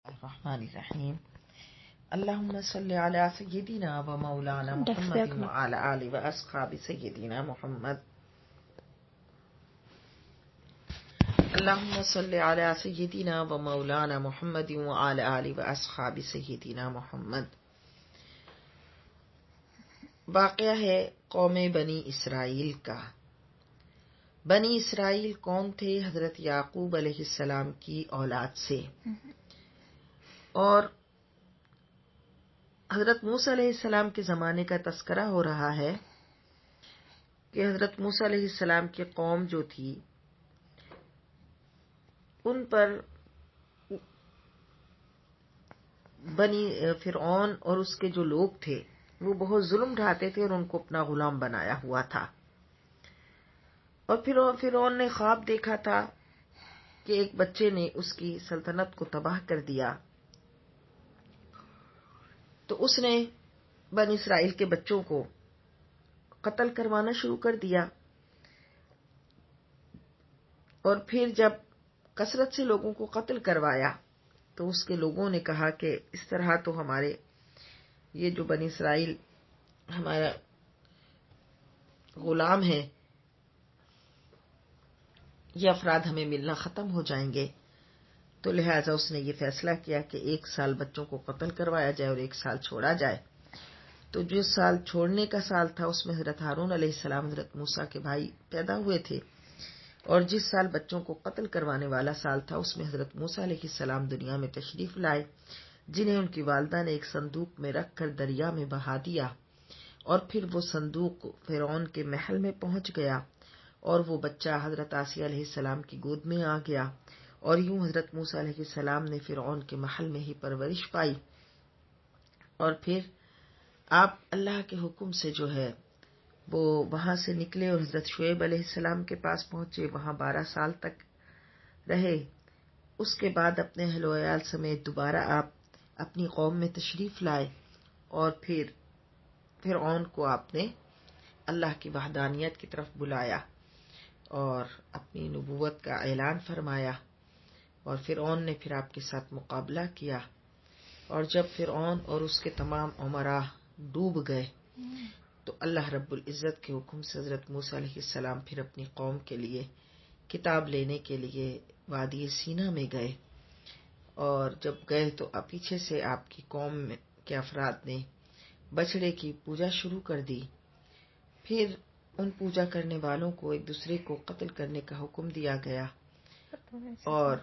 الرحمن الرحیم اللهم صل علی سیدنا و مولانا محمد وعلى آل و اصحاب سیدنا محمد. اللهم صل علی سیدنا و مولانا محمد وعلى آل و اصحاب سیدنا محمد. واقعہ ہے قوم بنی اسرائیل کا. بنی اسرائیل کون تھے؟ حضرت یعقوب علیہ السلام کی اولاد سے. اور حضرت موسیٰ علیہ السلام کے زمانے کا تذکرہ ہو رہا ہے کہ حضرت موسیٰ علیہ السلام کی قوم جو تھی ان پر بنی فرعون اور اس کے جو لوگ تھے وہ بہت ظلم ڈھاتے تھے اور ان کو اپنا غلام بنایا ہوا تھا. اور پھر فرعون نے خواب دیکھا تھا کہ ایک بچے نے اس کی سلطنت کو تباہ کر دیا، تو اس نے بنی اسرائیل کے بچوں کو قتل کروانا شروع کر دیا. اور پھر جب کثرت سے لوگوں کو قتل کروایا تو اس کے لوگوں نے کہا کہ اس طرح تو ہمارے یہ جو بنی اسرائیل ہمارا غلام ہے، یہ افراد ہمیں ملنا ختم ہو جائیں گے. تو لہٰذا اس نے یہ فیصلہ کیا کہ 1 سال بچوں کو قتل کروایا جائے اور 1 سال چھوڑا جائے. تو جو سال چھوڑنے کا سال تھا اس میں حضرت ہارون علیہ السلام حضرت موسیٰ کے بھائی پیدا ہوئے تھے، اور جس سال بچوں کو قتل کروانے والا سال تھا اس میں حضرت موسیٰ علیہ السلام دنیا میں تشریف لائے، جنہیں ان کی والدہ نے ایک صندوق میں رکھ کر دریا میں بہا دیا. اور پھر وہ صندوق فرعون کے محل میں پہنچ گیا اور وہ بچہ حضرت آسیہ علیہ السلام کی گود میں آ گیا، اور یوں حضرت موسیٰ علیہ السلام نے فرعون کے محل میں ہی پرورش پائی. اور پھر آپ اللہ کے حکم سے جو ہے وہ وہاں سے نکلے اور حضرت شعیب علیہ السلام کے پاس پہنچے، وہاں 12 سال تک رہے. اس کے بعد اپنے اہل و عیال سمیت دوبارہ آپ اپنی قوم میں تشریف لائے، اور پھر فرعون کو آپ نے اللہ کی وحدانیت کی طرف بلایا اور اپنی نبوت کا اعلان فرمایا. اور فرعون نے پھر آپ کے ساتھ مقابلہ کیا، اور جب فرعون اور اس کے تمام امراء ڈوب گئے تو اللہ رب العزت کے حکم سے حضرت موسیٰ علیہ السلام پھر اپنی قوم کے لیے کتاب لینے کے لیے وادی سینا میں گئے. اور جب گئے تو پیچھے سے آپ کی قوم کے افراد نے بچڑے کی پوجا شروع کر دی. پھر ان پوجا کرنے والوں کو ایک دوسرے کو قتل کرنے کا حکم دیا گیا، اور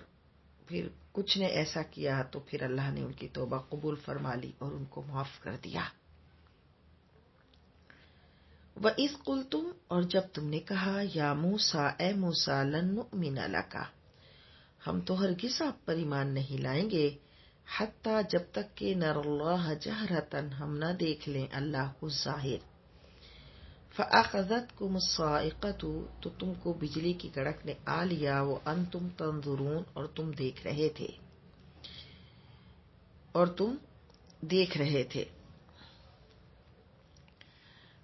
پھر کچھ نے ایسا کیا تو پھر اللہ نے ان کی توبہ قبول فرما لی اور ان کو معاف کر دیا. وَإِذْ قُلْتُمْ، اور جب تم نے کہا، یا موسیٰ، اے موسیٰ، لن نؤمن لک، ہم تو ہرگز آپ پر ایمان نہیں لائیں گے، حتیٰ جب تک کہ نر اللہ جہرتاً ہم نہ دیکھ لیں اللہ کو ظاہر. فَأَخَذَتْكُمُ الصَّاعِقَةُ، تو تم کو بجلی کی کڑک نے آ لیا، وَأَنْتُمْ تَنْظُرُونَ، اور تم دیکھ رہے تھے.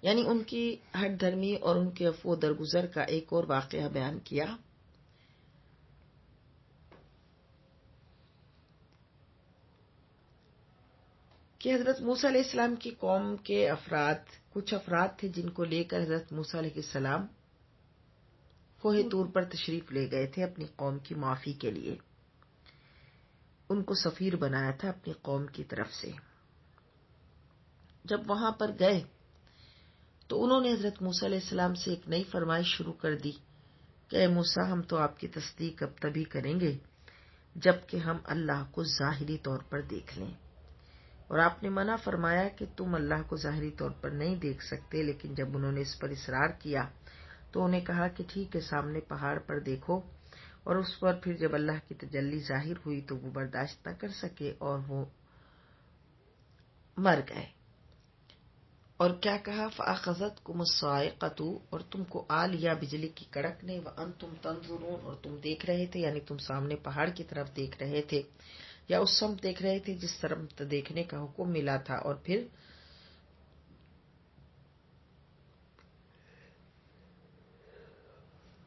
یعنی ان کی ہٹ دھرمی اور ان کے عفو درگزر کا ایک اور واقعہ بیان کیا. کہ حضرت موسیٰ علیہ السلام کی قوم کے کچھ افراد تھے جن کو لے کر حضرت موسیٰ علیہ السلام کوہ طور پر تشریف لے گئے تھے اپنی قوم کی معافی کے لیے. ان کو سفیر بنایا تھا اپنی قوم کی طرف سے. جب وہاں پر گئے تو انہوں نے حضرت موسیٰ علیہ السلام سے ایک نئی فرمائش شروع کر دی کہ اے موسیٰ، ہم تو آپ کی تصدیق اب تبھی کریں گے جب کہ ہم اللہ کو ظاہری طور پر دیکھ لیں. اور آپ نے منع فرمایا کہ تم اللہ کو ظاہری طور پر نہیں دیکھ سکتے. لیکن جب انہوں نے اس پر اصرار کیا تو انہیں کہا کہ ٹھیک ہے، سامنے پہاڑ پر دیکھو. اور اس پر پھر جب اللہ کی تجلی ظاہر ہوئی تو وہ برداشت نہ کر سکے اور وہ مر گئے. اور کیا کہا، فَأَخَذَتْكُمُ الصَّاعِقَةُ، اور تم کو آ لیا بجلی کی کڑک نے، وَأَنْتُمْ تَنْظُرُونَ، اور تم دیکھ رہے تھے. یعنی تم سامنے پہاڑ کی طرف دیکھ رہے تھے یا اس سمت دیکھ رہے تھے جس طرف دیکھنے کا حکم ملا تھا. اور پھر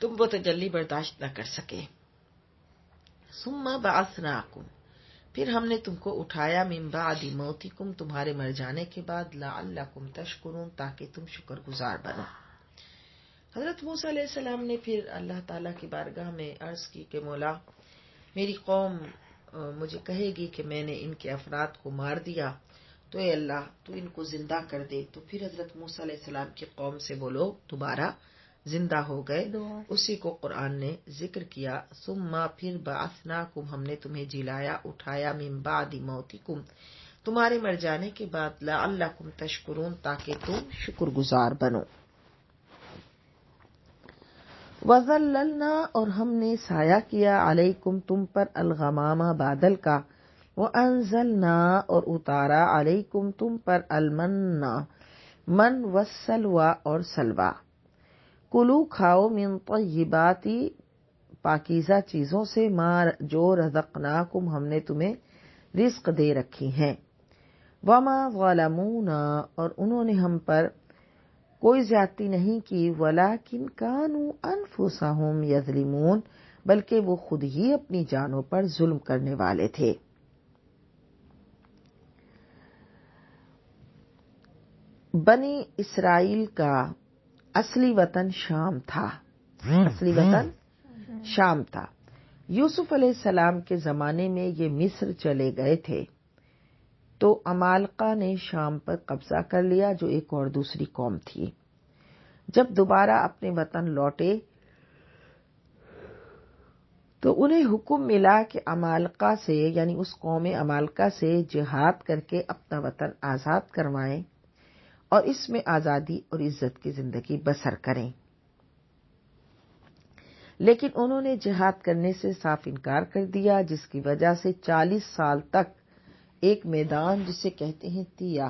تم وہ تجلی برداشت نہ کر سکے. ثُمَّ بَعَثْنَاكُمْ، پھر ہم نے تم کو اٹھایا من بعد موتکم تمہارے مر جانے کے بعد لعلکم تشکرون تاکہ تم شکر گزار بنو. حضرت موسیٰ علیہ السلام نے پھر اللہ تعالیٰ کی بارگاہ میں عرض کی کہ مولا میری قوم مجھے کہے گی کہ میں نے ان کے افراد کو مار دیا تو اے اللہ تو ان کو زندہ کر دے. تو پھر حضرت موسیٰ علیہ السلام کی قوم سے وہ لوگ دوبارہ زندہ ہو گئے. اسی کو قرآن نے ذکر کیا ثم پھر بعثناکم ہم نے تمہیں جلایا اٹھایا من بعد موتکم تمہارے مر جانے کے بعد لعلکم تشکرون تاکہ تم شکر گزار بنو. وَظَلَّلْنَا اور ہم نے سایہ کیا علیکم تم پر الغمام بادل کا وَأَنزَلْنَا اور اتارا علیکم تم پر المن من والسلوى اور سلوى. کلو کھاؤ من طیبات پاکیزہ چیزوں سے ما جو رزقناکم ہم نے تمہیں رزق دے رکھی ہیں. وما ظلمونا اور انہوں نے ہم پر کوئی زیادتی نہیں کی ولکن کانوا انفسہم یظلمون بلکہ وہ خود ہی اپنی جانوں پر ظلم کرنے والے تھے. بنی اسرائیل کا اصلی وطن شام تھا. یوسف علیہ السلام کے زمانے میں یہ مصر چلے گئے تھے تو عمالقہ نے شام پر قبضہ کر لیا جو ایک اور دوسری قوم تھی. جب دوبارہ اپنے وطن لوٹے تو انہیں حکم ملا کہ عمالقہ سے یعنی اس قوم عمالقہ سے جہاد کر کے اپنا وطن آزاد کروائیں اور اس میں آزادی اور عزت کی زندگی بسر کریں. لیکن انہوں نے جہاد کرنے سے صاف انکار کر دیا جس کی وجہ سے 40 سال تک ایک میدان جسے کہتے ہیں تیا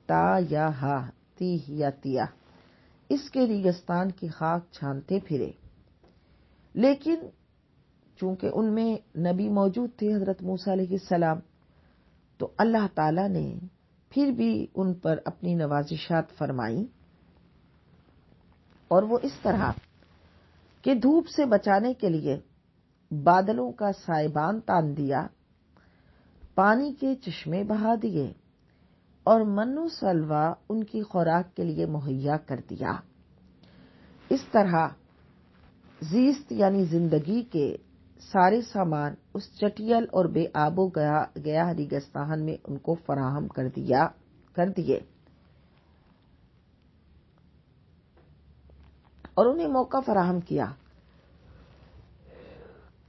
تا یا ہا تی یا تیا اس کے ریگستان کی خاک چھانتے پھرے. لیکن چونکہ ان میں نبی موجود تھے حضرت موسیٰ علیہ السلام تو اللہ تعالی نے پھر بھی ان پر اپنی نوازشات فرمائیں اور وہ اس طرح کہ دھوپ سے بچانے کے لیے بادلوں کا سائبان تان دیا پانی کے چشمے بہا دیے اور من و سلوہ ان کی خوراک کے لیے مہیا کر دیا. اس طرح زیست یعنی زندگی کے سارے سامان اس چٹیل اور بے آب و گیا ریگستان میں ان کو فراہم کر دیے اور انہیں موقع فراہم کیا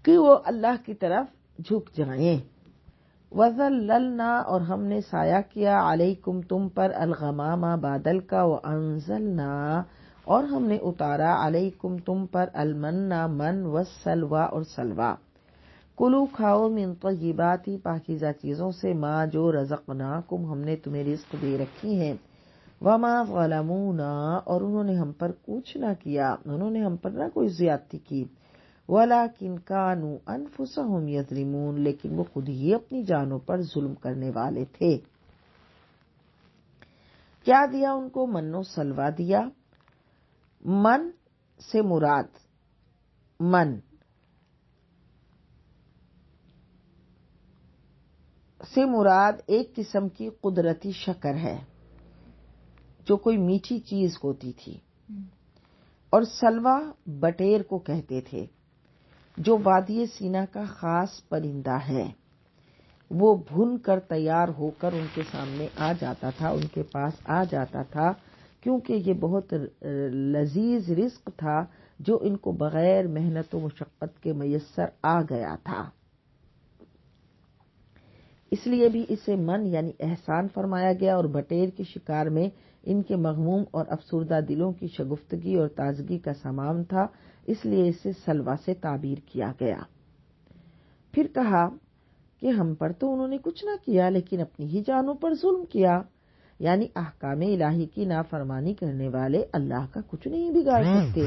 کہ وہ اللہ کی طرف جھک جائیں. وَظَلَّلْنَا اور ہم نے سایہ کیا علیکم تم پر الغمام بادل کا وَأَنزَلْنَا اور ہم نے اتارا علیکم تم پر المن من والسلوى اور سلوى. کلو کھاؤ من طیبات پاکیزہ چیزوں سے ما جو رزقناکم ہم نے تمہیں رزق دے رکھی ہیں. وما ظلمونا اور انہوں نے ہم پر کچھ نہ کیا انہوں نے ہم پر نہ کوئی زیادتی کی ولکن کانوا انفسہم یظلمون لیکن وہ خود ہی اپنی جانوں پر ظلم کرنے والے تھے. کیا دیا ان کو من و سلوہ دیا. من سے مراد ایک قسم کی قدرتی شکر ہے جو کوئی میٹھی چیز ہوتی تھی اور سلوہ بٹیر کو کہتے تھے جو وادی سینا کا خاص پرندہ ہے. وہ بھن کر تیار ہو کر ان کے سامنے آ جاتا تھا ان کے پاس آ جاتا تھا کیونکہ یہ بہت لذیذ رزق تھا جو ان کو بغیر محنت و مشقت کے میسر آ گیا تھا. اس لیے بھی اسے من یعنی احسان فرمایا گیا اور بٹیر کے شکار میں ان کے مغموم اور افسردہ دلوں کی شگفتگی اور تازگی کا سامان تھا اس لیے اسے سلوہ سے تعبیر کیا گیا. پھر کہا کہ ہم پر تو انہوں نے کچھ نہ کیا لیکن اپنی ہی جانوں پر ظلم کیا یعنی احکام الہی کی نافرمانی کرنے والے اللہ کا کچھ نہیں بگاڑ سکتے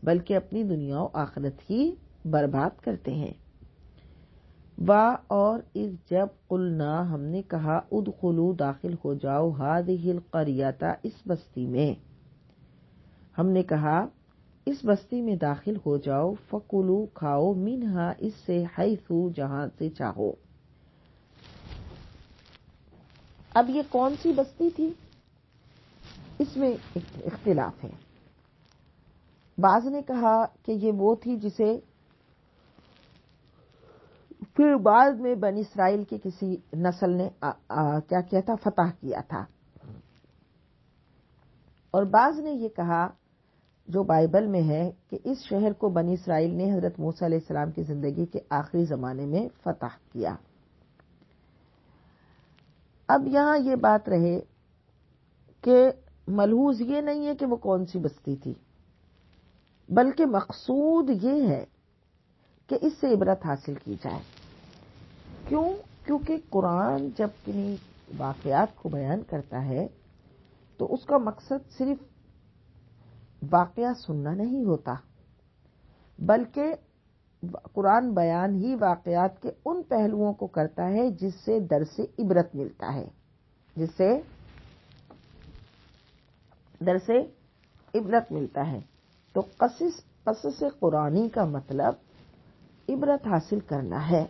بلکہ اپنی دنیا و آخرت ہی برباد کرتے ہیں. اور اس جب قلنا ہم نے کہا ادخلوا داخل ہو جاؤ هذه القریۃ اس بستی میں ہم نے کہا اس بستی میں داخل ہو جاؤ فکلوا کھاؤ منہا اس سے حیث جہاں سے چاہو اب یہ کون سی بستی تھی، اس میں اختلاف ہے. بعض نے کہا کہ یہ وہ تھی جسے پھر بعد میں بنی اسرائیل کی کسی نسل نے کیا کیا تھا، فتح کیا تھا. اور بعض نے یہ کہا جو بائبل میں ہے کہ اس شہر کو بنی اسرائیل نے حضرت موسیٰ علیہ السلام کی زندگی کے آخری زمانے میں فتح کیا. اب یہاں یہ بات رہے کہ ملحوظ یہ نہیں ہے کہ وہ کون سی بستی تھی، بلکہ مقصود یہ ہے کہ اس سے عبرت حاصل کی جائے. کیوں؟ کیونکہ قرآن جب کنی واقعات کو بیان کرتا ہے تو اس کا مقصد صرف واقعہ سننا نہیں ہوتا، بلکہ قرآن بیان ہی واقعات کے ان پہلوؤں کو کرتا ہے جس سے درس عبرت ملتا ہے، جس سے درس عبرت ملتا ہے. تو قصص قرآنی کا مطلب عبرت حاصل کرنا ہے.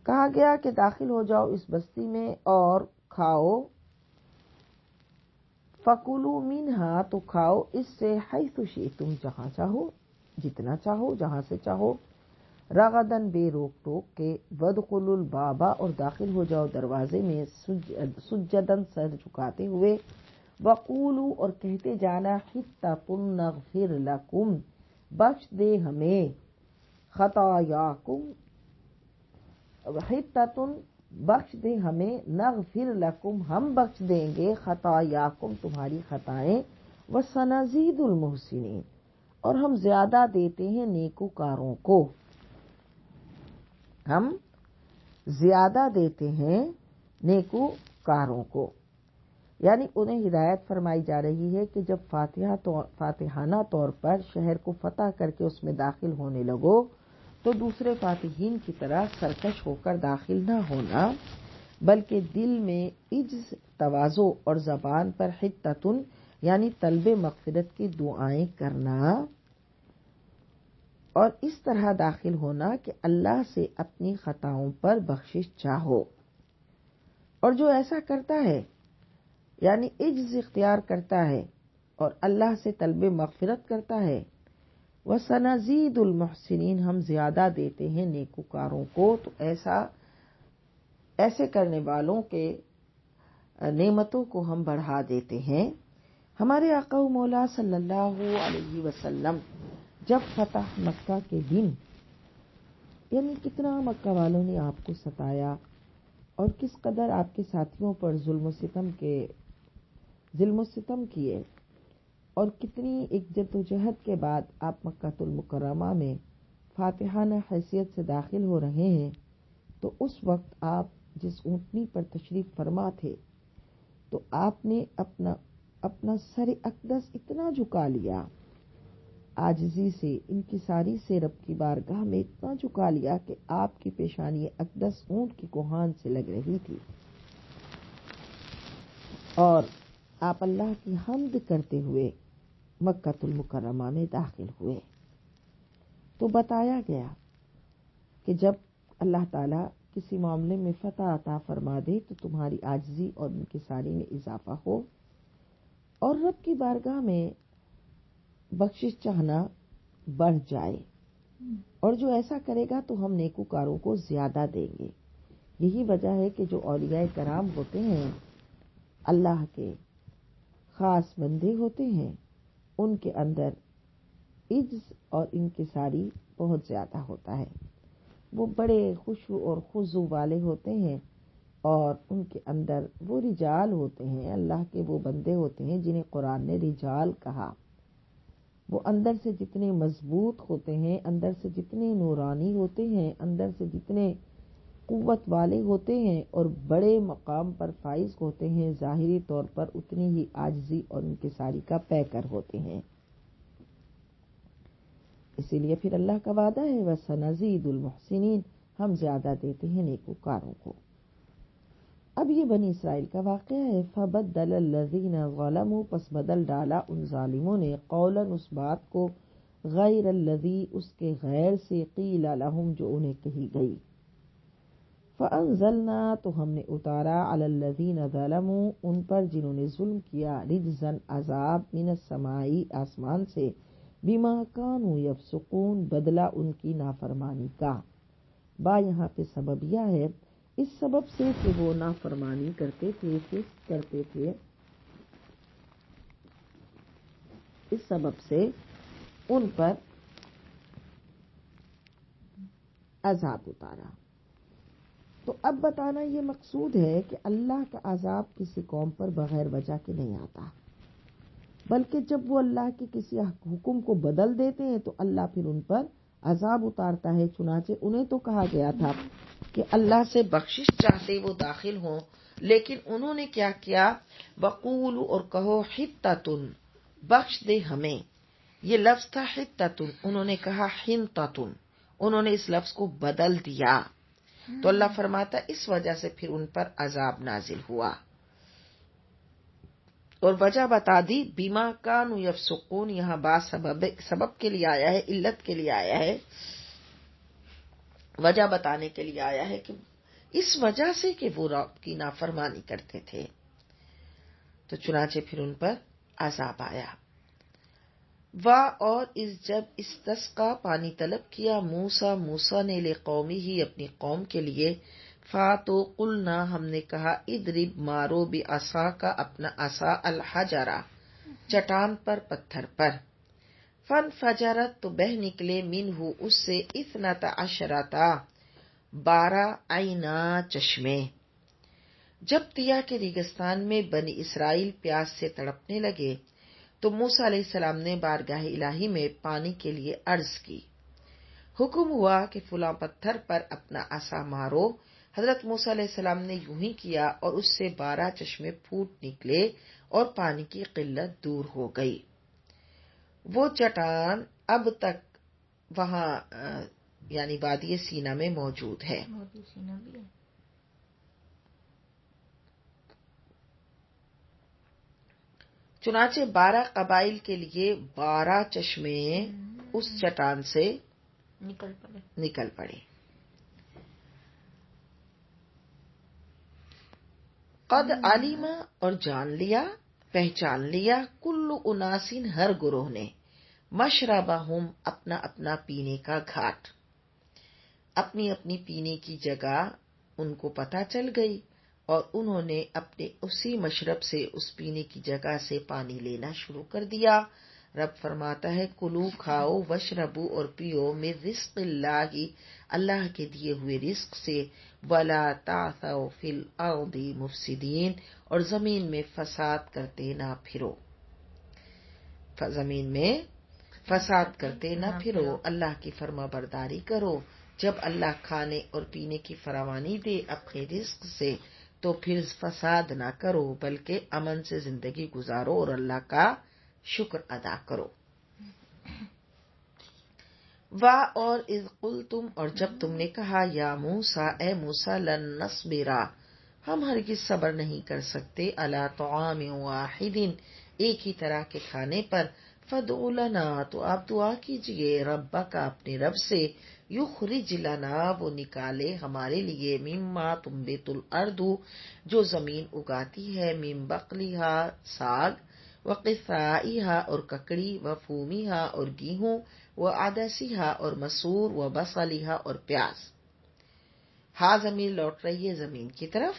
کہا گیا کہ داخل ہو جاؤ اس بستی میں اور کھاؤ، فَكُلُوا مِنْهَا، تو کھاؤ اس سے، حیث شئتم، جہاں چاہو، جتنا چاہو، جہاں سے چاہو، رغدن، بے روک ٹوک کے، وَادْخُلُوا الْبَابَ، اور داخل ہو جاؤ دروازے میں، سجدن، سر جھکاتے ہوئے، وَقُولُوا، اور کہتے جانا، حِطَّةٌ نَغْفِرْ لَكُمْ، بخش دے ہمیں، خطایاکم، حِطَّةٌ، بخش دے ہمیں، نغفر لکم، ہم بخش دیں گے، خطایاکم، تمہاری خطائیں، وسنزید المحسنین، اور ہم زیادہ دیتے ہیں نیکوکاروں کو. ہم زیادہ دیتے ہیں نیکوکاروں کو، یعنی انہیں ہدایت فرمائی جا رہی ہے کہ جب فاتحانہ طور پر شہر کو فتح کر کے اس میں داخل ہونے لگو تو دوسرے فاتحین کی طرح سرکش ہو کر داخل نہ ہونا، بلکہ دل میں عجز، تواضع اور زبان پر حطتن یعنی طلب مغفرت کی دعائیں کرنا، اور اس طرح داخل ہونا کہ اللہ سے اپنی خطاؤں پر بخشش چاہو. اور جو ایسا کرتا ہے یعنی عجز اختیار کرتا ہے اور اللہ سے طلب مغفرت کرتا ہے، وَسَنَزِيدُ الْمُحْسِنِينَ، ہم زیادہ دیتے ہیں نیکوکاروں کو. تو ایسے کرنے والوں کے نعمتوں کو ہم بڑھا دیتے ہیں. ہمارے آقا و مولا صلی اللہ علیہ وسلم جب فتح مکہ کے دن، یعنی کتنا مکہ والوں نے آپ کو ستایا اور کس قدر آپ کے ساتھیوں پر ظلم و ستم کیے، اور کتنی ایک جد و جہد کے بعد آپ مکہ المکرمہ میں فاتحانہ حیثیت سے داخل ہو رہے ہیں، تو اس وقت آپ جس اونٹنی پر تشریف فرما تھے تو آپ نے اپنا سر اقدس اتنا جھکا لیا، عاجزی سے، انکساری سے رب کی بارگاہ میں اتنا جھکا لیا کہ آپ کی پیشانی اقدس اونٹ کی کوہان سے لگ رہی تھی، اور آپ اللہ کی حمد کرتے ہوئے مکہ المکرمہ میں داخل ہوئے. تو بتایا گیا کہ جب اللہ تعالیٰ کسی معاملے میں فتح عطا فرما دے تو تمہاری عاجزی اور انکساری میں اضافہ ہو، اور رب کی بارگاہ میں بخشش چاہنا بڑھ جائے، اور جو ایسا کرے گا تو ہم نیکوکاروں کو زیادہ دیں گے. یہی وجہ ہے کہ جو اولیاء کرام ہوتے ہیں، اللہ کے خاص بندے ہوتے ہیں، ان کے اندر عجز اور انکساری بہت زیادہ ہوتا ہے. وہ بڑے خشوع اور خضوع والے ہوتے ہیں، اور ان کے اندر وہ رجال ہوتے ہیں، اللہ کے وہ بندے ہوتے ہیں جنہیں قرآن نے رجال کہا. وہ اندر سے جتنے مضبوط ہوتے ہیں، اندر سے جتنے نورانی ہوتے ہیں، اندر سے جتنے قوت والے ہوتے ہیں اور بڑے مقام پر فائز ہوتے ہیں، ظاہری طور پر اتنی ہی عاجزی اور انکساری کا پیکر ہوتے ہیں. اسی لیے پھر اللہ کا وعدہ ہے وَسَنَزِيدُ الْمُحْسِنِينَ، ہم زیادہ دیتے ہیں نیکوکاروں کو. اب یہ بنی اسرائیل کا واقعہ ہے. فَبَدَّلَ الَّذِينَ ظَلَمُوا، پس بدل ڈالا ان ظالموں نے، قولاً اس بات کو، غیر الذی، اس کے غیر سے، قیل لہم، جو انہیں کہی گئی. فَأَنزَلْنَا تو ہم نے اتارا عَلَى الَّذِينَ ظَلَمُوا ان پر جنہوں نے ظلم کیا رجزاً عذاب من السماء آسمان سے بما كانوا يفسقون بدلہ ان کی نافرمانی کا. با یہاں پہ سببیہ ہے اس سبب سے کہ وہ نافرمانی کرتے تھے فسق کرتے تھے، اس سبب سے ان پر عذاب اتارا. تو اب بتانا یہ مقصود ہے کہ اللہ کا عذاب کسی قوم پر بغیر وجہ کے نہیں آتا، بلکہ جب وہ اللہ کے کسی حکم کو بدل دیتے ہیں تو اللہ پھر ان پر عذاب اتارتا ہے. چنانچہ انہیں تو کہا گیا تھا کہ اللہ سے بخشش چاہتے وہ داخل ہوں، لیکن انہوں نے کیا کیا؟ وقولوا اور کہو حطۃ بخش دے ہمیں. یہ لفظ تھا حطۃ، انہوں نے کہا حنطۃ، انہوں نے اس لفظ کو بدل دیا. تو اللہ فرماتا اس وجہ سے پھر ان پر عذاب نازل ہوا، اور وجہ بتا دی بما کانوا یفسقون. یہاں با سبب کے لیے آیا ہے، علت کے لیے آیا ہے، وجہ بتانے کے لیے آیا ہے کہ اس وجہ سے کہ وہ رب کی نافرمانی کرتے تھے، تو چنانچہ پھر ان پر عذاب آیا. اور جب استسقا پانی طلب کیا موسیٰ نے لقومی ہی اپنی قوم کے لیے، فاتو قلنا ہم نے کہا اضرب مارو بعصا کا اپنا عصا الحجرہ چٹان پر پتھر پر، فانفجرت تو بہ نکلے منہ اس سے 12 12 عینا چشمے. جب طیہ کے ریگستان میں بنی اسرائیل پیاس سے تڑپنے لگے تو موسیٰ علیہ السلام نے بارگاہ الہی میں پانی کے لیے عرض کی. حکم ہوا کہ فلاں پتھر پر اپنا عصا مارو. حضرت موسیٰ علیہ السلام نے یوں ہی کیا اور اس سے 12 چشمے پھوٹ نکلے اور پانی کی قلت دور ہو گئی. وہ چٹان اب تک وہاں یعنی وادی سینا میں موجود ہے. چنانچہ 12 قبائل کے لیے 12 چشمے اس چٹان سے نکل پڑے. قد علیما اور جان لیا پہچان لیا کل اناسن ہر گروہ نے مشربہم اپنا اپنا پینے کا گھاٹ، اپنی اپنی پینے کی جگہ ان کو پتہ چل گئی اور انہوں نے اپنے اسی مشرب سے اس پینے کی جگہ سے پانی لینا شروع کر دیا. رب فرماتا ہے کلو کھاؤ وشربو اور پیو من رزق اللہ اللہ کے دیے ہوئے رزق سے، ولا تعثوا فی الارض مفسدین اور زمین میں فساد کرتے نہ پھرو. زمین میں فساد کرتے نہ پھرو، اللہ کی فرما برداری کرو. جب اللہ کھانے اور پینے کی فراوانی دے اپنے رزق سے تو پھر فساد نہ کرو بلکہ امن سے زندگی گزارو اور اللہ کا شکر ادا کرو. اور اذ قلتم اور جب تم نے کہا یا موسیٰ اے موسیٰ لن نصبرا ہم ہرگز صبر نہیں کر سکتے علی طعام واحد ایک ہی طرح کے کھانے پر، فادع لنا تو آپ دعا کیجئے ربک اپنے رب سے، یخرج لنا وہ نکالے ہمارے لیے مما تنبت الارض جو زمین اگاتی ہے، من بقلھا ساگ، وقثائھا اور ککڑی، وفومھا اور گیہوں، وعدسھا اور مسور، وبصلھا اور پیاز. ہاں زمین لوٹ رہی ہے زمین کی طرف،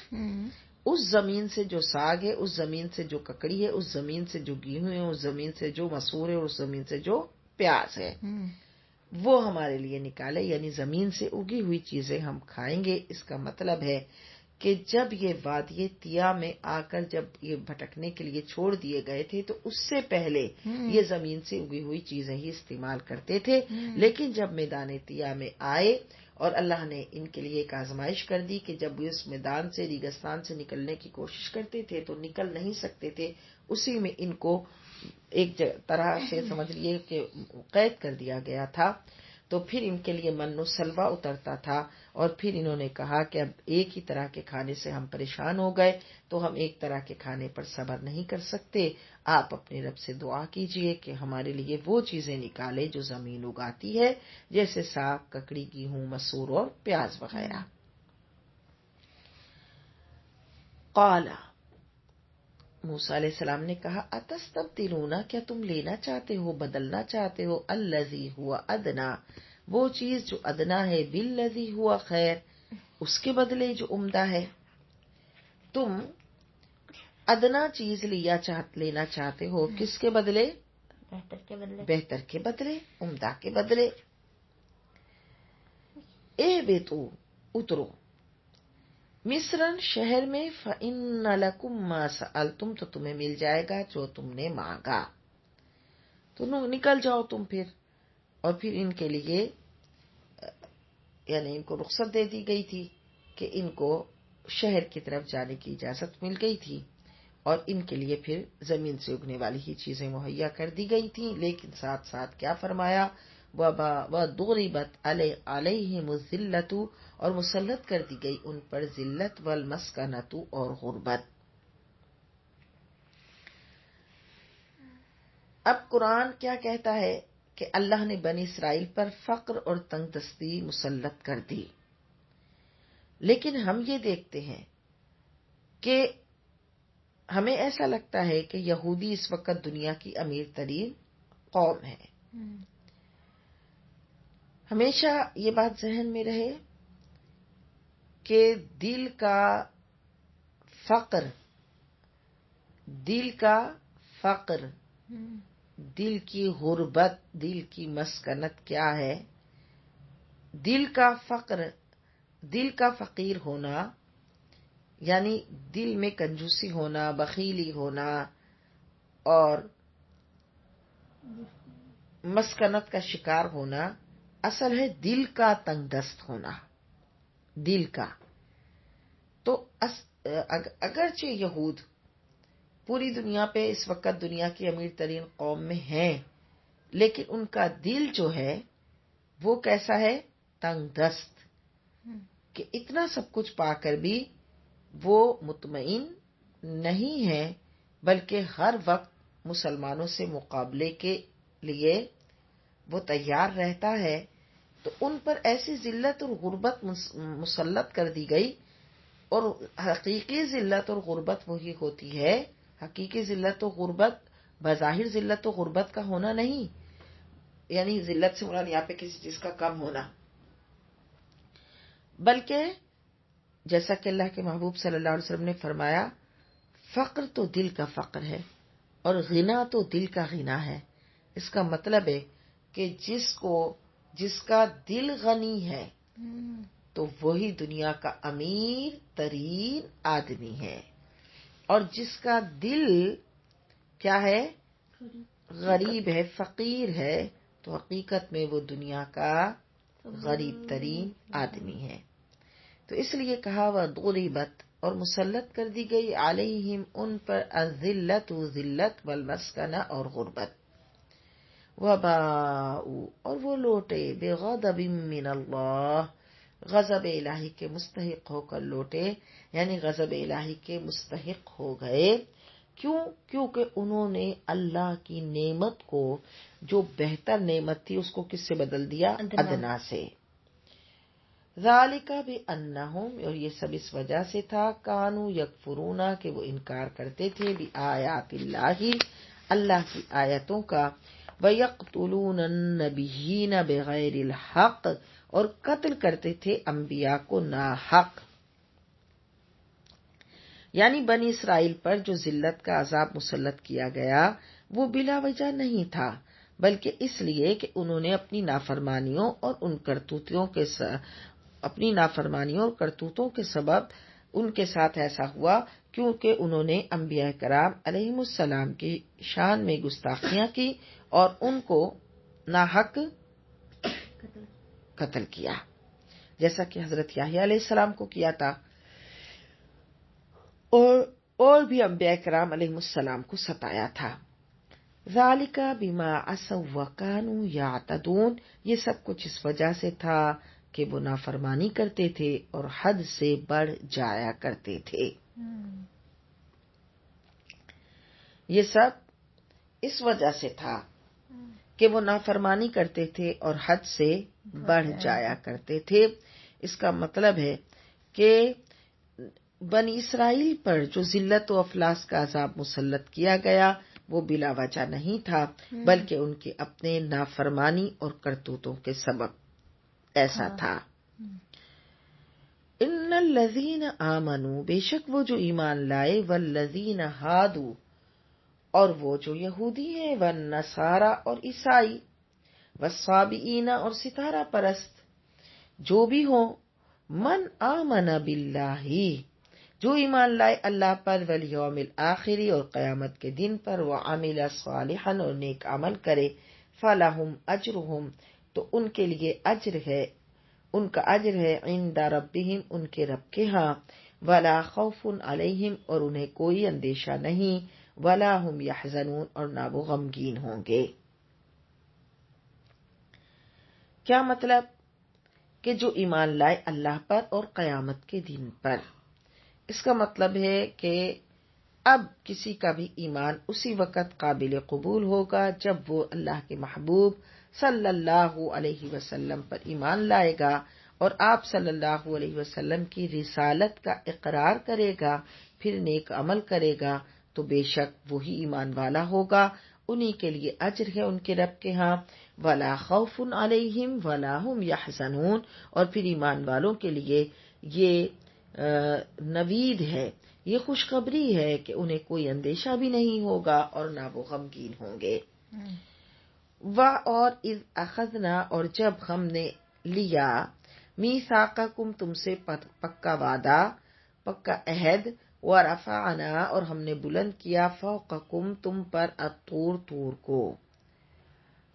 اس زمین سے جو ساگ ہے، اس زمین سے جو ککڑی ہے، اس زمین سے جو گیہوں ہے، اس زمین سے جو مسور ہے، اور اس زمین سے جو پیاز ہے، وہ ہمارے لیے نکالے. یعنی زمین سے اگی ہوئی چیزیں ہم کھائیں گے. اس کا مطلب ہے کہ جب یہ وادی طیہ میں آ کر جب یہ بھٹکنے کے لیے چھوڑ دیے گئے تھے تو اس سے پہلے یہ زمین سے اگی ہوئی چیزیں ہی استعمال کرتے تھے، لیکن جب میدان طیہ میں آئے اور اللہ نے ان کے لیے ایک آزمائش کر دی کہ جب اس میدان سے ریگستان سے نکلنے کی کوشش کرتے تھے تو نکل نہیں سکتے تھے، اسی میں ان کو ایک طرح سے سمجھ لیے کہ قید کر دیا گیا تھا. تو پھر ان کے لیے من و سلوہ اترتا تھا اور پھر انہوں نے کہا کہ اب ایک ہی طرح کے کھانے سے ہم پریشان ہو گئے تو ہم ایک طرح کے کھانے پر صبر نہیں کر سکتے. آپ اپنے رب سے دعا کیجئے کہ ہمارے لیے وہ چیزیں نکالے جو زمین اگاتی ہے، جیسے ساگ، ککڑی، گیہوں، مسور اور پیاز وغیرہ. قال، موسیٰ علیہ السلام نے کہا، اتستبدلون، کیا تم لینا چاہتے ہو، بدلنا چاہتے ہو، الذی ہوا ادنا، وہ چیز جو ادنا ہے، بالذی ہوا خیر، اس کے بدلے جو عمدہ ہے. تم ادنا چیز لینا چاہتے ہو، کس کے بدلے؟ بہتر کے بدلے، عمدہ کے بدلے. اے بیتو، اترو، مصرن، شہر میں، فإن لکم ما سألتم، تو تمہیں مل جائے گا جو تم نے مانگا. تو نکل جاؤ تم پھر. اور پھر ان کے لیے یعنی ان کو رخصت دے دی گئی تھی کہ ان کو شہر کی طرف جانے کی اجازت مل گئی تھی، اور ان کے لیے پھر زمین سے اگنے والی ہی چیزیں مہیا کر دی گئی تھیں. لیکن ساتھ ساتھ کیا فرمایا؟ وَضُرِبَتْ عَلَيْهِمُ الذِّلَّةُ، اور مسلط کر دی گئی ان پر ذلت، والمسکنۃ، اور غربت. اب قرآن کیا کہتا ہے کہ اللہ نے بنی اسرائیل پر فقر اور تنگ دستی مسلط کر دی. لیکن ہم یہ دیکھتے ہیں کہ ہمیں ایسا لگتا ہے کہ یہودی اس وقت دنیا کی امیر ترین قوم ہے. ہمیشہ یہ بات ذہن میں رہے کہ دل کا فقر، دل کی غربت، دل کی مسکنت کیا ہے. دل کا فقر، دل کا فقیر ہونا، یعنی دل میں کنجوسی ہونا، بخیلی ہونا، اور مسکنت کا شکار ہونا، اصل ہے دل کا تنگ دست ہونا. دل کا تو اگرچہ یہود پوری دنیا پہ اس وقت دنیا کی امیر ترین قوم میں ہیں، لیکن ان کا دل جو ہے وہ کیسا ہے؟ تنگ دست، کہ اتنا سب کچھ پا کر بھی وہ مطمئن نہیں ہے، بلکہ ہر وقت مسلمانوں سے مقابلے کے لیے وہ تیار رہتا ہے. تو ان پر ایسی ذلت اور غربت مسلط کر دی گئی. اور حقیقی ذلت اور غربت وہی ہوتی ہے، حقیقی ذلت و غربت بظاہر ذلت و غربت کا ہونا نہیں، یعنی ذلت سے مراد یہاں پہ کسی چیز کا کم ہونا، بلکہ جیسا کہ اللہ کے محبوب صلی اللہ علیہ وسلم نے فرمایا، فقر تو دل کا فقر ہے اور غنا تو دل کا غنا ہے. اس کا مطلب ہے کہ جس کا دل غنی ہے تو وہی دنیا کا امیر ترین آدمی ہے، اور جس کا دل کیا ہے؟ غریب ہے، فقیر ہے، تو حقیقت میں وہ دنیا کا غریب ترین آدمی ہے. تو اس لیے کہا وَضُرِبَتْ، اور مسلط کر دی گئی، علیہم، ان پر، الذلۃ، ذلت، والمسکنہ، اور غربت. وَبَاءُوا، اور وہ لوٹے، بِغَضَبٍ مِّنَ اللَّهِ، غضب الہی کے مستحق ہو کر لوٹے، یعنی غضب الہی کے مستحق ہو گئے. کیونکہ انہوں نے اللہ کی نعمت کو، جو بہتر نعمت تھی، اس کو کس سے بدل دیا؟ ادنا سے. ذالک بانہم، اور یہ سب اس وجہ سے تھا، کانوا یکفرون، کہ وہ انکار کرتے تھے، بآیات اللہ، اللہ کی آیتوں کا، ویقتلون النبیین بغیر الحق، اور قتل کرتے تھے انبیاء کو ناحق. یعنی بنی اسرائیل پر جو ذلت کا عذاب مسلط کیا گیا وہ بلا وجہ نہیں تھا، بلکہ اس لیے کہ انہوں نے اپنی نافرمانیوں اور کرتوتوں کے سبب ان کے ساتھ ایسا ہوا، کیونکہ انہوں نے انبیاء کرام علیہم السلام کی شان میں گستاخیاں کی اور ان کو ناحق قتل کیا، جیسا کہ حضرت یحییٰ علیہ السلام کو کیا تھا، اور بھی انبیاء کرام علیہ السلام کو ستایا تھا. ذالک بما عصوا وکانوا یعتدون، یہ سب کچھ اس وجہ سے تھا کہ وہ نافرمانی کرتے تھے اور حد سے بڑھ جایا کرتے تھے. یہ سب اس وجہ سے تھا کہ وہ نافرمانی کرتے تھے اور حد سے بڑھ جایا کرتے تھے. اس کا مطلب ہے کہ بنی اسرائیل پر جو ذلت و افلاس کا عذاب مسلط کیا گیا وہ بلا وجہ نہیں تھا، بلکہ ان کے اپنے نافرمانی اور کرتوتوں کے سبب ایسا تھا۔ ان الذین آمنوا، بے شک وہ جو ایمان لائے، والذین ہادوا، اور وہ جو یہودی ہیں، والنصارى اور عیسائی، والصابئین اور ستارہ پرست، جو بھی ہوں، من آمن باللہ، جو ایمان لائے اللہ پر، والیوم الآخر اور قیامت کے دن پر، وعمل صالحا اور نیک عمل کرے، فلہم اجرہم تو ان کے لیے اجر ہے، ان کا اجر ہے، عند ربہم ان کے رب کے ہاں، ولا خوف علیہم اور انہیں کوئی اندیشہ نہیں، ولا ہم یحزنون اور نہ وہ غمگین ہوں گے۔ کیا مطلب؟ کہ جو ایمان لائے اللہ پر اور قیامت کے دن پر، اس کا مطلب ہے کہ اب کسی کا بھی ایمان اسی وقت قابل قبول ہوگا جب وہ اللہ کے محبوب صلی اللہ علیہ وسلم پر ایمان لائے گا اور آپ صلی اللہ علیہ وسلم کی رسالت کا اقرار کرے گا، پھر نیک عمل کرے گا، تو بے شک وہی ایمان والا ہوگا، انہی کے لیے اجر ہے ان کے رب کے ہاں، ولا خوف علیہم ولا هم یحزنون، اور پھر ایمان والوں کے لیے یہ نوید ہے، یہ خوشخبری ہے کہ انہیں کوئی اندیشہ بھی نہیں ہوگا اور نہ وہ غمگین ہوں گے۔ اور اذ اخذنا اور جب ہم نے لیا، میثاقکم تم سے پکا وعدہ، پکا عہد، ورفعنا اور ہم نے بلند کیا، فوقکم تم پر، الطور طور کو،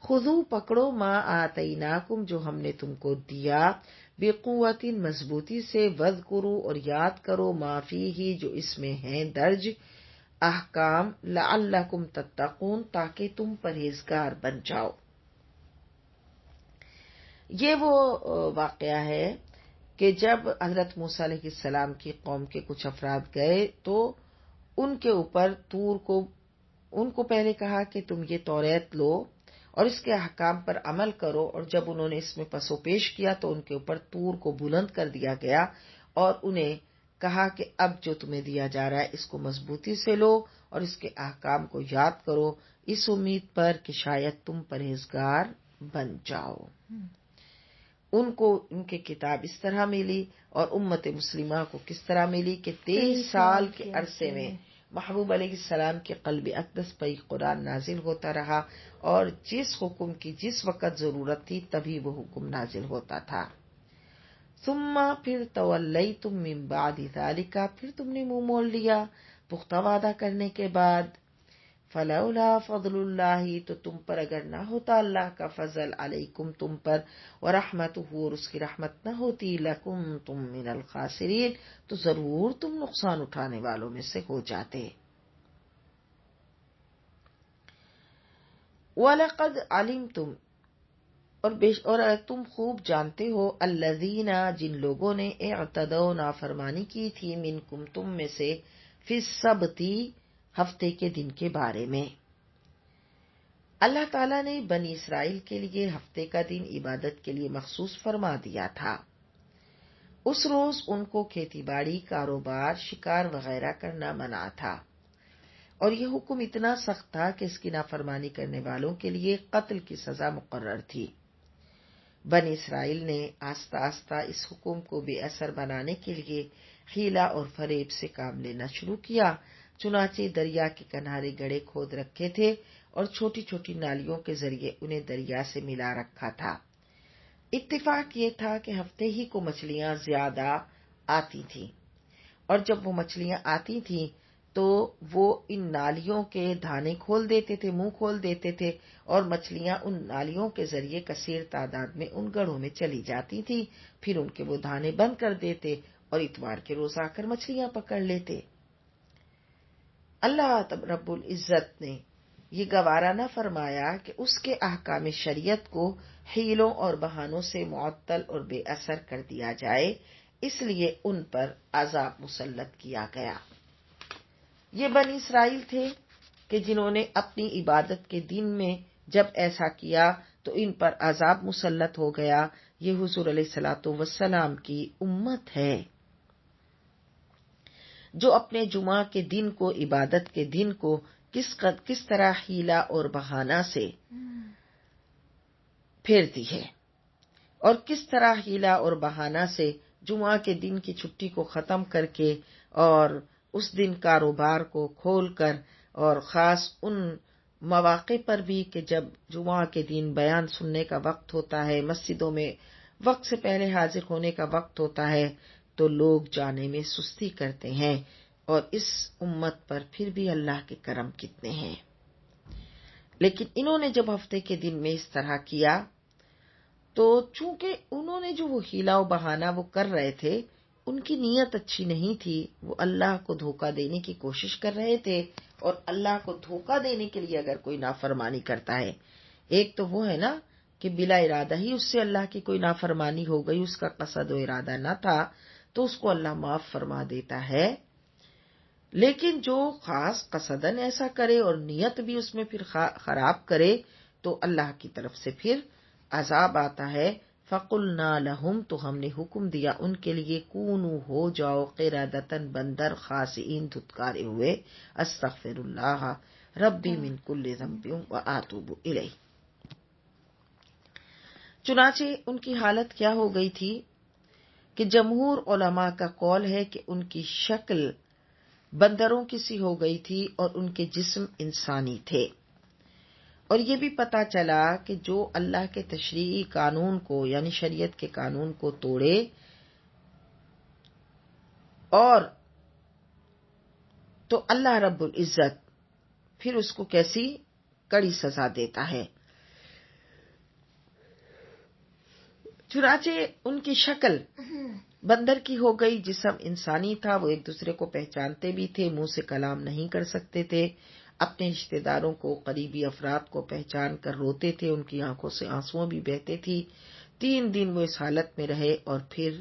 خذو پکڑو، ما آتیناکم جو ہم نے تم کو دیا، بقوت مضبوطی سے، واذکروا اور یاد کرو، ما فیہ جو اس میں ہیں درج احکام، لعلکم تتقون تاکہ تم پرہیزگار بن جاؤ۔ یہ وہ واقعہ ہے کہ جب حضرت موسیٰ علیہ السلام کی قوم کے کچھ افراد گئے تو ان کے اوپر طور کو، ان کو پہلے کہا کہ تم یہ توریت لو اور اس کے احکام پر عمل کرو، اور جب انہوں نے اس میں پس و پیش کیا تو ان کے اوپر طور کو بلند کر دیا گیا اور انہیں کہا کہ اب جو تمہیں دیا جا رہا ہے اس کو مضبوطی سے لو اور اس کے احکام کو یاد کرو، اس امید پر کہ شاید تم پرہیزگار بن جاؤ۔ ان کو ان کی کتاب اس طرح ملی اور امت مسلمہ کو کس طرح ملی کہ 23 سال کے عرصے میں محبوب علیہ السلام کے قلب اقدس پر قرآن نازل ہوتا رہا، اور جس حکم کی جس وقت ضرورت تھی تبھی وہ حکم نازل ہوتا تھا۔ ثم پھر تولیتم من بعد ذلک پھر تم نے منہ موڑ لیا پختہ وعدہ کرنے کے بعد، فلولا فضل اللہ تو تم پر اگر نہ ہوتا اللہ کا فضل، علیکم تم پر، ورحمتہ اور اس کی رحمت نہ ہوتی، لکنتم من الخاسرین تو ضرور تم نقصان اٹھانے والوں میں سے ہو جاتے۔ وَلَقَدْ عَلِمْتُمْ اور تم خوب جانتے ہو، الذین جن لوگوں نے اعتدوا نافرمانی کی تھی، منکم تم میں سے، فی السبت ہفتے کے دن کے بارے میں۔ اللہ تعالیٰ نے بنی اسرائیل کے لیے ہفتے کا دن عبادت کے لیے مخصوص فرما دیا تھا۔ اس روز ان کو کھیتی باڑی، کاروبار، شکار وغیرہ کرنا منع تھا، اور یہ حکم اتنا سخت تھا کہ اس کی نافرمانی کرنے والوں کے لیے قتل کی سزا مقرر تھی۔ بنی اسرائیل نے آہستہ آہستہ اس حکم کو بے اثر بنانے کے لیے حیلہ اور فریب سے کام لینا شروع کیا، چنانچہ دریا کے کنارے گڑھے کھود رکھے تھے اور چھوٹی چھوٹی نالیوں کے ذریعے انہیں دریا سے ملا رکھا تھا۔ اتفاق یہ تھا کہ ہفتے ہی کو مچھلیاں زیادہ آتی تھیں، اور جب وہ مچھلیاں آتی تھیں تو وہ ان نالیوں کے دھانے کھول دیتے تھے، منہ کھول دیتے تھے، اور مچھلیاں ان نالیوں کے ذریعے کثیر تعداد میں ان گڑھوں میں چلی جاتی تھیں، پھر ان کے وہ دھانے بند کر دیتے اور اتوار کے روز آ کر مچھلیاں پکڑ لیتے۔ اللہ رب العزت نے یہ گوارا نہ فرمایا کہ اس کے احکام شریعت کو حیلوں اور بہانوں سے معطل اور بے اثر کر دیا جائے، اس لیے ان پر عذاب مسلط کیا گیا۔ یہ بنی اسرائیل تھے کہ جنہوں نے اپنی عبادت کے دن میں جب ایسا کیا تو ان پر عذاب مسلط ہو گیا۔ یہ حضور علیہ الصلوۃ والسلام کی امت ہے۔ جو اپنے جمعہ کے دن کو، عبادت کے دن کو کس طرح حیلہ اور بہانہ سے پھیرتی ہے، اور کس طرح حیلہ اور بہانہ سے جمعہ کے دن کی چھٹی کو ختم کر کے اور اس دن کاروبار کو کھول کر، اور خاص ان مواقع پر بھی کہ جب جمعہ کے دن بیان سننے کا وقت ہوتا ہے، مسجدوں میں وقت سے پہلے حاضر ہونے کا وقت ہوتا ہے، تو لوگ جانے میں سستی کرتے ہیں۔ اور اس امت پر پھر بھی اللہ کے کرم کتنے ہیں۔ لیکن انہوں نے جب ہفتے کے دن میں اس طرح کیا تو چونکہ انہوں نے جو وہ حیلہ و بہانہ وہ کر رہے تھے، ان کی نیت اچھی نہیں تھی، وہ اللہ کو دھوکہ دینے کی کوشش کر رہے تھے۔ اور اللہ کو دھوکہ دینے کے لیے اگر کوئی نافرمانی کرتا ہے، ایک تو وہ ہے نا کہ بلا ارادہ ہی اس سے اللہ کی کوئی نافرمانی ہو گئی، اس کا قصد و ارادہ نہ تھا، تو اس کو اللہ معاف فرما دیتا ہے۔ لیکن جو خاص قصدن ایسا کرے اور نیت بھی اس میں پھر خراب کرے، تو اللہ کی طرف سے پھر عذاب آتا ہے۔ فَقُلْنَا لَهُمْ، تو ہم نے حکم دیا ان کے لیے، کونو، ہو جاؤ، قردۃ، بندر، خاسئین، دھتکارے ہوئے، استغفر اللہ ربی من کل ذنب واتوب الیہ۔ چنانچہ ان کی حالت کیا ہو گئی تھی کہ جمہور علماء کا قول ہے کہ ان کی شکل بندروں کی سی ہو گئی تھی اور ان کے جسم انسانی تھے۔ اور یہ بھی پتہ چلا کہ جو اللہ کے تشریعی قانون کو، یعنی شریعت کے قانون کو توڑے اور تو اللہ رب العزت پھر اس کو کیسی کڑی سزا دیتا ہے۔ چنانچہ ان کی شکل بندر کی ہو گئی، جسم انسانی تھا، وہ ایک دوسرے کو پہچانتے بھی تھے، منہ سے کلام نہیں کر سکتے تھے، اپنے رشتہ داروں کو، قریبی افراد کو پہچان کر روتے تھے، ان کی آنکھوں سے آنسو بھی بہتے تھی۔ 3 دن وہ اس حالت میں رہے اور پھر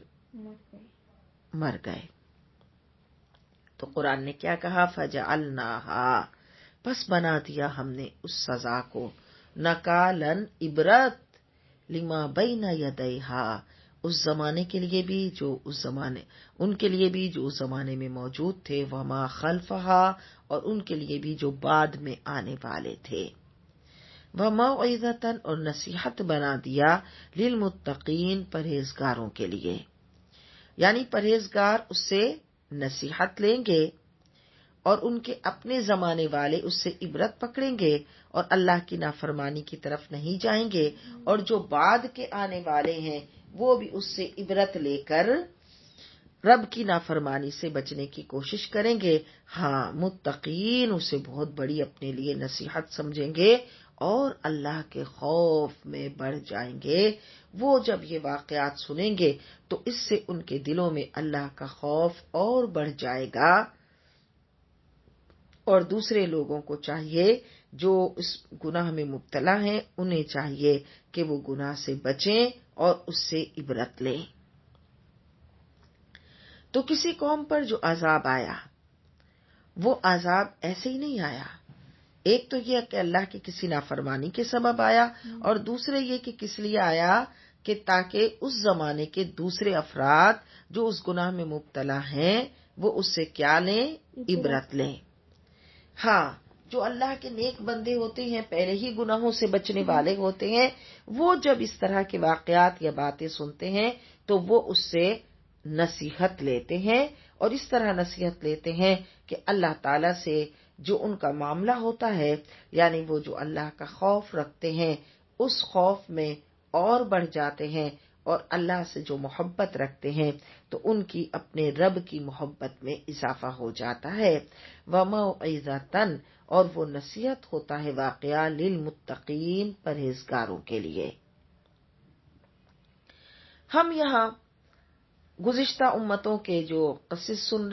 مر گئے۔ تو قرآن نے کیا کہا؟ فَجَعَلْنَاهَا، پس بنا دیا ہم نے اس سزا کو، نَکَالًا، عبرت، لِمَا بَيْنَ يَدَيْهَا، اس زمانے کے لیے بھی جو ان کے لیے بھی جو اس زمانے میں موجود تھے، وَمَا خَلْفَهَا، اور ان کے لیے بھی جو بعد میں آنے والے تھے، وَمَوْعِظَةً، اور نصیحت بنا دیا، لِلْمُتَّقِينَ، پرہیزگاروں کے لیے۔ یعنی پرہیزگار اس سے نصیحت لیں گے اور ان کے اپنے زمانے والے اس سے عبرت پکڑیں گے اور اللہ کی نافرمانی کی طرف نہیں جائیں گے، اور جو بعد کے آنے والے ہیں وہ بھی اس سے عبرت لے کر رب کی نافرمانی سے بچنے کی کوشش کریں گے۔ ہاں، متقین اسے بہت بڑی اپنے لیے نصیحت سمجھیں گے اور اللہ کے خوف میں بڑھ جائیں گے۔ وہ جب یہ واقعات سنیں گے تو اس سے ان کے دلوں میں اللہ کا خوف اور بڑھ جائے گا، اور دوسرے لوگوں کو چاہیے جو اس گناہ میں مبتلا ہیں، انہیں چاہیے کہ وہ گناہ سے بچیں اور اس سے عبرت لیں۔ تو کسی قوم پر جو عذاب آیا وہ عذاب ایسے ہی نہیں آیا، ایک تو یہ کہ اللہ کی کسی نافرمانی کے سبب آیا، اور دوسرے یہ کہ کس لیے آیا، کہ تاکہ اس زمانے کے دوسرے افراد جو اس گناہ میں مبتلا ہیں وہ اس سے کیا لیں؟ عبرت لیں۔ ہاں، جو اللہ کے نیک بندے ہوتے ہیں، پہلے ہی گناہوں سے بچنے والے ہوتے ہیں، وہ جب اس طرح کے واقعات یا باتیں سنتے ہیں تو وہ اس سے نصیحت لیتے ہیں، اور اس طرح نصیحت لیتے ہیں کہ اللہ تعالیٰ سے جو ان کا معاملہ ہوتا ہے، یعنی وہ جو اللہ کا خوف رکھتے ہیں، اس خوف میں اور بڑھ جاتے ہیں، اور اللہ سے جو محبت رکھتے ہیں تو ان کی اپنے رب کی محبت میں اضافہ ہو جاتا ہے۔ وَمَوْعِظَةً، اور وہ نصیحت ہوتا ہے واقعہ، للمتقین، پرہیزگاروں کے لیے۔ ہم یہاں گزشتہ امتوں کے جو قصص سن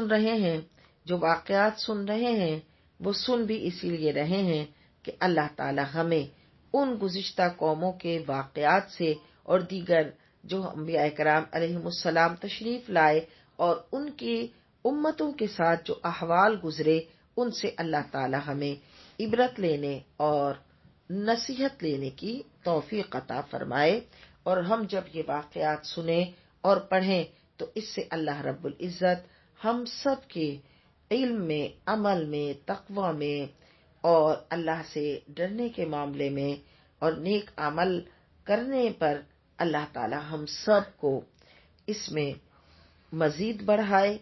رہے ہیں، جو واقعات سن رہے ہیں، وہ سن بھی اسی لیے رہے ہیں کہ اللہ تعالی ہمیں ان گزشتہ قوموں کے واقعات سے اور دیگر جو انبیاء کرام علیہم السلام تشریف لائے اور ان کی امتوں کے ساتھ جو احوال گزرے، ان سے اللہ تعالی ہمیں عبرت لینے اور نصیحت لینے کی توفیق عطا فرمائے، اور ہم جب یہ واقعات سنیں اور پڑھیں تو اس سے اللہ رب العزت ہم سب کے علم میں، عمل میں، تقوی میں اور اللہ سے ڈرنے کے معاملے میں اور نیک عمل کرنے پر اللہ تعالی ہم سب کو اس میں مزید بڑھائے،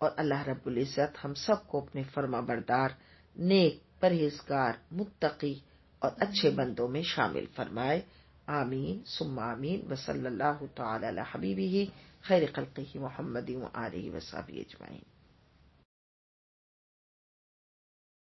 اور اللہ رب العزت ہم سب کو اپنے فرما بردار، نیک، پرہیزگار، متقی اور اچھے بندوں میں شامل فرمائے۔ آمین ثم آمین، وصلی اللہ تعالی علی حبیبہ خیر خلقہ محمد وآلہ وصحبہ اجمعین۔